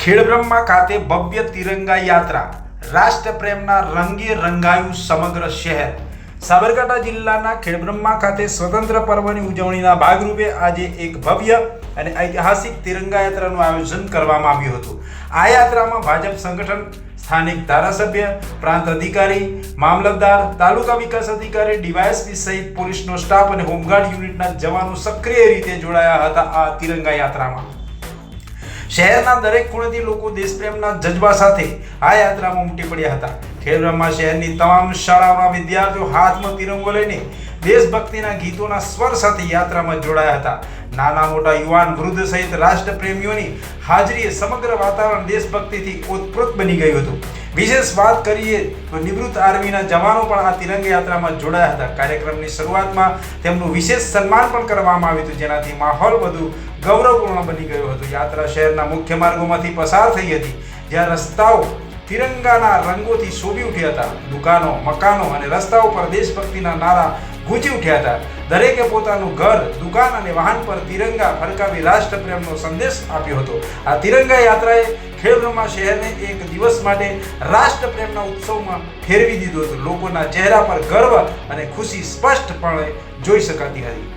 ખેડબ્રહ્મા ખાતે ભવ્ય તિરંગા યાત્રા, રાષ્ટ્રપ્રેમના રંગે રંગાયું સમગ્ર શહેર। સાબરકાંઠા જિલ્લાના ખેડબ્રહ્મા ખાતે સ્વતંત્ર પર્વની ઉજવણીના ભાગરૂપે આજે એક ભવ્ય અને ઐતિહાસિક તિરંગા યાત્રાનું આયોજન કરવામાં આવ્યું હતું। આ યાત્રામાં ભાજપ સંગઠન, સ્થાનિક ધારાસભ્ય, પ્રાંત અધિકારી, મામલતદાર, તાલુકા વિકાસ અધિકારી, ડીવાયએસપી સહિત પોલીસનો સ્ટાફ અને હોમગાર્ડ યુનિટના જવાનો સક્રિય રીતે જોડાયા હતા। આ તિરંગા યાત્રામાં શહેરના દરેક ખૂણેથી લોકો દેશપ્રેમના જજ્બા સાથે આ યાત્રામાં ઉમટી પડ્યા હતા। ખેડબ્રહ્મા શહેરની તમામ શાળાઓના વિદ્યાર્થીઓ હાથમાં તિરંગો લઈને દેશભક્તિના ગીતોના સ્વર સાથે યાત્રામાં જોડાયા હતા। નાના મોટા યુવાન વૃદ્ધ સહિત રાષ્ટ્રપ્રેમીઓની હાજરીએ સમગ્ર વાતાવરણ દેશભક્તિથી ઓતપ્રોત બની ગયું હતું। વિશેષ વાત કરીએ તો નિવૃત્ત આર્મીના જવાનો પણ આ તિરંગા યાત્રામાં જોડાયા હતા। કાર્યક્રમની શરૂઆતમાં તેમનું વિશેષ સન્માન પણ કરવામાં આવ્યું હતું, જેનાથી માહોલ વધુ ગૌરવપૂર્ણ બની ગયો હતો। યાત્રા શહેરના મુખ્ય માર્ગોમાંથી પસાર થઈ હતી, જ્યાં રસ્તાઓ તિરંગાના રંગોથી શોભી ઉઠ્યા હતા। દુકાનો, મકાનો અને રસ્તાઓ પર દેશભક્તિના નારા ગૂંજી ઉઠ્યા હતા। દરેકે પોતાનું ઘર, દુકાન અને વાહન પર તિરંગા ફરકાવી રાષ્ટ્રપ્રેમનો સંદેશ આપ્યો હતો। આ તિરંગા યાત્રાએ ખેડબ્રહ્મા શહેરને એક દિવસ માટે રાષ્ટ્રપ્રેમના ઉત્સવમાં ફેરવી દીધું હતું। લોકોના ચહેરા પર ગર્વ અને ખુશી સ્પષ્ટપણે જોઈ શકાતી હતી।